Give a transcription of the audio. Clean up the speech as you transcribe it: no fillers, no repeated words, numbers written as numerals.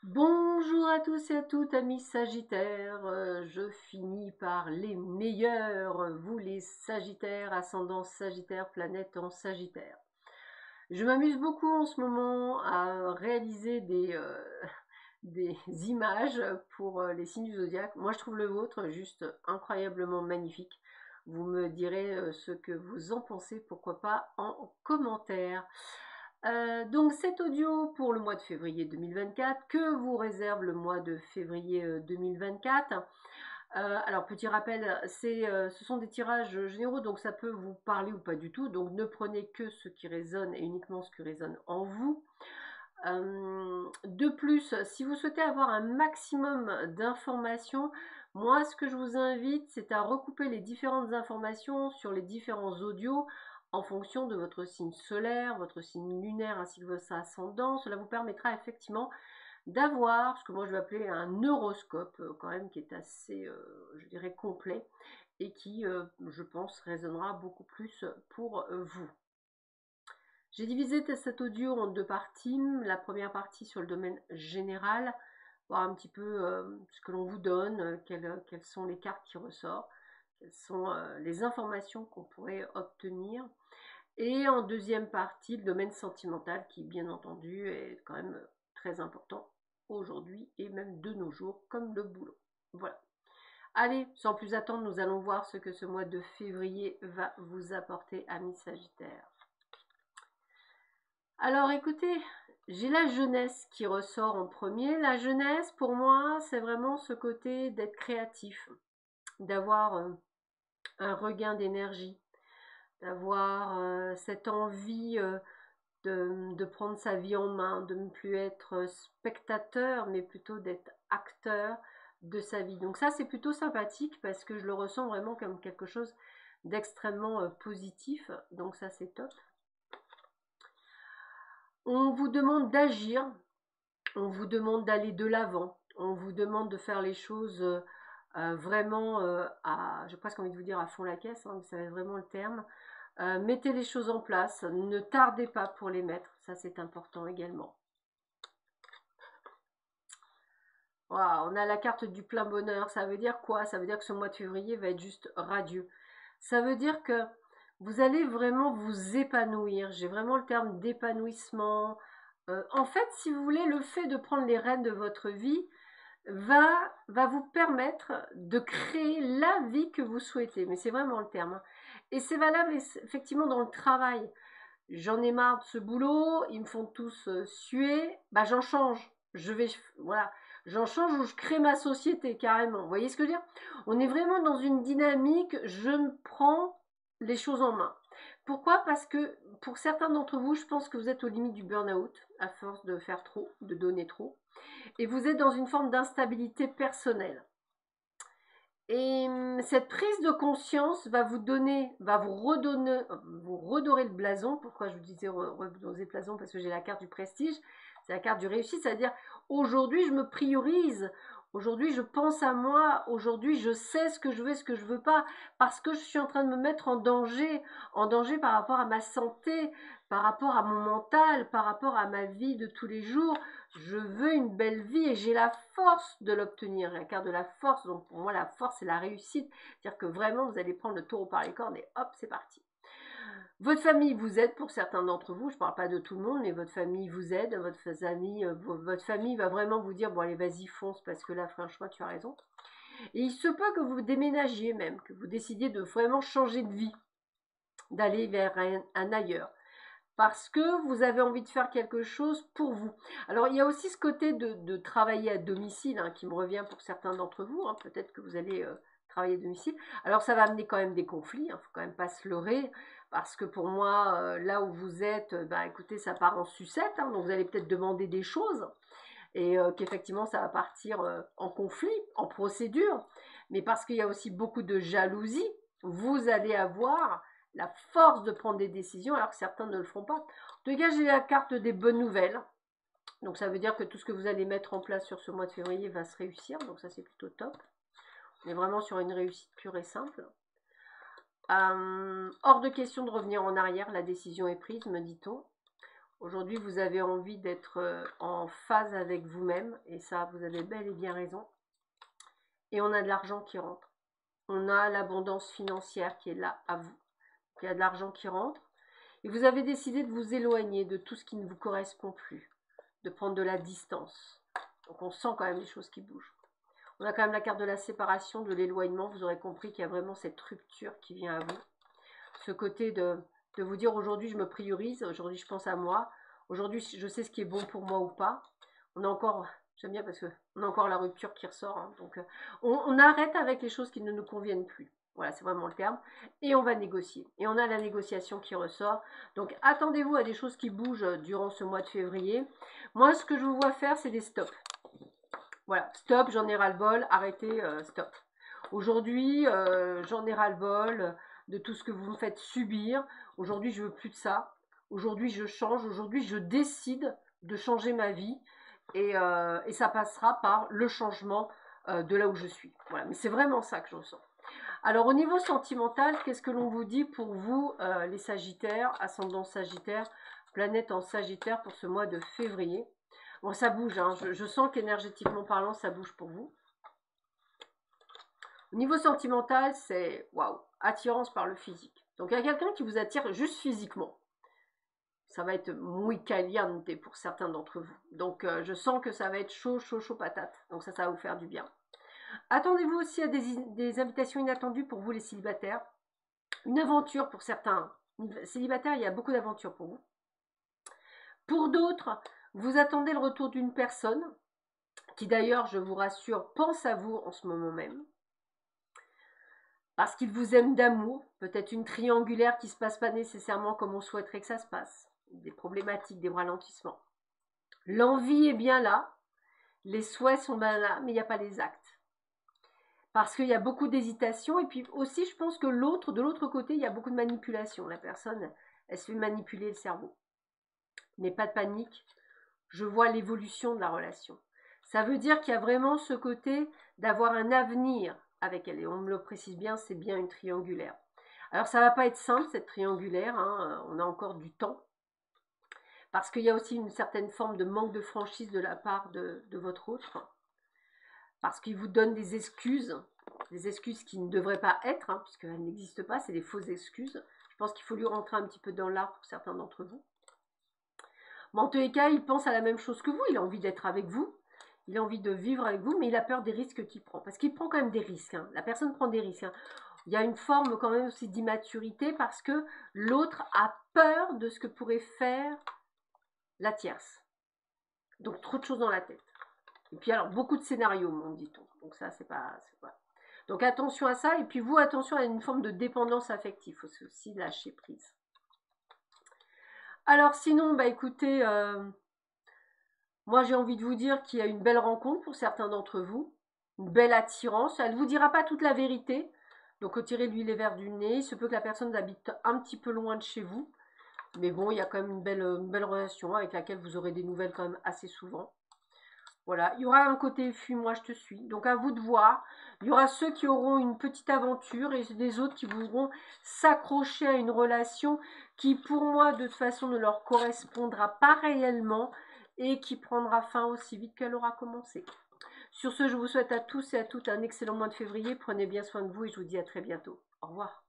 Bonjour à tous et à toutes, amis Sagittaires. Je finis par les meilleurs, vous les Sagittaires, ascendant Sagittaire, planète en Sagittaire. Je m'amuse beaucoup en ce moment à réaliser des images pour les signes du zodiaque. Moi, je trouve le vôtre juste incroyablement magnifique. Vous me direz ce que vous en pensez, pourquoi pas en commentaire. Donc cet audio pour le mois de février 2024, que vous réserve le mois de février 2024. Alors petit rappel, ce sont des tirages généraux, donc ça peut vous parler ou pas du tout, donc ne prenez que ce qui résonne et uniquement ce qui résonne en vous. De plus, si vous souhaitez avoir un maximum d'informations, moi ce que je vous invite, c'est à recouper les différentes informations sur les différents audios en fonction de votre signe solaire, votre signe lunaire ainsi que votre ascendant. Cela vous permettra effectivement d'avoir ce que moi je vais appeler un horoscope quand même qui est assez, je dirais, complet et qui, je pense, résonnera beaucoup plus pour vous. J'ai divisé cet audio en deux parties. La première partie sur le domaine général, voir un petit peu ce que l'on vous donne, quelles sont les cartes qui ressortent, quelles sont les informations qu'on pourrait obtenir. Et en deuxième partie, le domaine sentimental qui, bien entendu, est quand même très important aujourd'hui et même de nos jours, comme le boulot. Voilà. Allez, sans plus attendre, nous allons voir ce que ce mois de février va vous apporter, amis Sagittaires. Alors écoutez, j'ai la jeunesse qui ressort en premier. La jeunesse, pour moi, c'est vraiment ce côté d'être créatif, d'avoir un regain d'énergie, d'avoir cette envie de prendre sa vie en main, de ne plus être spectateur, mais plutôt d'être acteur de sa vie. Donc ça, c'est plutôt sympathique parce que je le ressens vraiment comme quelque chose d'extrêmement positif. Donc ça, c'est top. On vous demande d'agir, on vous demande d'aller de l'avant, on vous demande de faire les choses vraiment j'ai presque envie de vous dire à fond la caisse, hein, mais ça va être vraiment le terme. Mettez les choses en place, ne tardez pas pour les mettre, ça c'est important également. Wow, on a la carte du plein bonheur, ça veut dire quoi? Ça veut dire que ce mois de février va être juste radieux. Ça veut dire que vous allez vraiment vous épanouir, j'ai vraiment le terme d'épanouissement. En fait, si vous voulez, le fait de prendre les rênes de votre vie va vous permettre de créer la vie que vous souhaitez. Mais c'est vraiment le terme, hein. Et c'est valable effectivement dans le travail. J'en ai marre de ce boulot, ils me font tous suer, bah j'en change. Voilà, j'en change ou je crée ma société carrément. Vous voyez ce que je veux dire? On est vraiment dans une dynamique, je me prends les choses en main. Pourquoi? Parce que pour certains d'entre vous, je pense que vous êtes aux limites du burn-out à force de faire trop, de donner trop. Et vous êtes dans une forme d'instabilité personnelle. Et cette prise de conscience va vous donner, va vous redonner, vous redorer le blason. Pourquoi je vous disais redorer le blason? Parce que j'ai la carte du prestige, c'est la carte du réussite, c'est-à-dire aujourd'hui je me priorise, aujourd'hui je pense à moi, aujourd'hui je sais ce que je veux et ce que je veux pas, parce que je suis en train de me mettre en danger par rapport à ma santé, par rapport à mon mental, par rapport à ma vie de tous les jours. Je veux une belle vie et j'ai la force de l'obtenir. La carte de la force, donc pour moi la force c'est la réussite. C'est-à-dire que vraiment vous allez prendre le taureau par les cornes et hop c'est parti. Votre famille vous aide pour certains d'entre vous, je ne parle pas de tout le monde, mais votre famille vous aide, votre famille va vraiment vous dire bon allez vas-y fonce parce que là franchement tu as raison. Et il se peut que vous déménagiez même, que vous décidiez de vraiment changer de vie, d'aller vers un ailleurs parce que vous avez envie de faire quelque chose pour vous. Alors, il y a aussi ce côté de travailler à domicile hein, qui me revient pour certains d'entre vous. Hein, peut-être que vous allez travailler à domicile. Alors, ça va amener quand même des conflits. Il ne faut quand même pas se leurrer. Parce que pour moi, là où vous êtes, bah, écoutez, ça part en sucette. Hein, donc, vous allez peut-être demander des choses. Et qu'effectivement, ça va partir en conflit, en procédure. Mais parce qu'il y a aussi beaucoup de jalousie, vous allez avoir la force de prendre des décisions alors que certains ne le feront pas. En tout cas, j'ai la carte des bonnes nouvelles. Donc ça veut dire que tout ce que vous allez mettre en place sur ce mois de février va se réussir. Donc ça, c'est plutôt top. On est vraiment sur une réussite pure et simple. Hors de question de revenir en arrière, la décision est prise, me dit-on. Aujourd'hui, vous avez envie d'être en phase avec vous-même. Et ça, vous avez bel et bien raison. Et on a de l'argent qui rentre. On a l'abondance financière qui est là à vous. Il y a de l'argent qui rentre. Et vous avez décidé de vous éloigner de tout ce qui ne vous correspond plus. De prendre de la distance. Donc on sent quand même les choses qui bougent. On a quand même la carte de la séparation, de l'éloignement. Vous aurez compris qu'il y a vraiment cette rupture qui vient à vous. Ce côté de vous dire aujourd'hui je me priorise, aujourd'hui je pense à moi. Aujourd'hui je sais ce qui est bon pour moi ou pas. On a encore, j'aime bien parce qu'on a encore la rupture qui ressort. Hein, donc on arrête avec les choses qui ne nous conviennent plus. Voilà, c'est vraiment le terme. Et on va négocier. Et on a la négociation qui ressort. Donc, attendez-vous à des choses qui bougent durant ce mois de février. Moi, ce que je vous vois faire, c'est des stops. Voilà, stop, j'en ai ras-le-bol, arrêtez, stop. Aujourd'hui, j'en ai ras-le-bol de tout ce que vous me faites subir. Aujourd'hui, je veux plus de ça. Aujourd'hui, je change. Aujourd'hui, je décide de changer ma vie. Et ça passera par le changement de là où je suis. Voilà, mais c'est vraiment ça que je ressens. Alors, au niveau sentimental, qu'est-ce que l'on vous dit pour vous, les Sagittaires, ascendant Sagittaire, planète en Sagittaire pour ce mois de février? Bon, ça bouge, hein. Je sens qu'énergétiquement parlant, ça bouge pour vous. Au niveau sentimental, c'est waouh, attirance par le physique. Donc, il y a quelqu'un qui vous attire juste physiquement. Ça va être muy caliente pour certains d'entre vous. Donc, je sens que ça va être chaud, chaud, chaud patate. Donc, ça va vous faire du bien. Attendez-vous aussi à des invitations inattendues pour vous, les célibataires. Une aventure pour certains. Célibataires, il y a beaucoup d'aventures pour vous. Pour d'autres, vous attendez le retour d'une personne qui d'ailleurs, je vous rassure, pense à vous en ce moment même. Parce qu'il vous aime d'amour, peut-être une triangulaire qui ne se passe pas nécessairement comme on souhaiterait que ça se passe. Des problématiques, des ralentissements. L'envie est bien là, les souhaits sont bien là, mais il n'y a pas les actes. Parce qu'il y a beaucoup d'hésitation, et puis aussi je pense que de l'autre côté, il y a beaucoup de manipulation. La personne, elle se fait manipuler le cerveau. Mais pas de panique, je vois l'évolution de la relation. Ça veut dire qu'il y a vraiment ce côté d'avoir un avenir avec elle. Et on me le précise bien, c'est bien une triangulaire. Alors ça ne va pas être simple cette triangulaire, hein, on a encore du temps. Parce qu'il y a aussi une certaine forme de manque de franchise de la part de votre autre. Parce qu'il vous donne des excuses qui ne devraient pas être, hein, puisqu'elles n'existent pas, c'est des fausses excuses. Je pense qu'il faut lui rentrer un petit peu dans l'art pour certains d'entre vous. Mais en tous les cas, il pense à la même chose que vous, il a envie d'être avec vous, il a envie de vivre avec vous, mais il a peur des risques qu'il prend. Parce qu'il prend quand même des risques, hein. La personne prend des risques. Hein. Il y a une forme quand même aussi d'immaturité parce que l'autre a peur de ce que pourrait faire la tierce. Donc trop de choses dans la tête. Et puis alors, beaucoup de scénarios, m'en dit-on. Donc ça, c'est pas... Donc attention à ça. Et puis vous, attention à une forme de dépendance affective. Il faut aussi lâcher prise. Alors sinon, bah écoutez, moi j'ai envie de vous dire qu'il y a une belle rencontre pour certains d'entre vous. Une belle attirance. Elle ne vous dira pas toute la vérité. Donc retirez-lui les verres du nez. Il se peut que la personne habite un petit peu loin de chez vous. Mais bon, il y a quand même une belle relation avec laquelle vous aurez des nouvelles quand même assez souvent. Voilà, il y aura un côté fuis-moi, je te suis. Donc à vous de voir. Il y aura ceux qui auront une petite aventure et des autres qui voudront s'accrocher à une relation qui, pour moi, de toute façon, ne leur correspondra pas réellement et qui prendra fin aussi vite qu'elle aura commencé. Sur ce, je vous souhaite à tous et à toutes un excellent mois de février. Prenez bien soin de vous et je vous dis à très bientôt. Au revoir.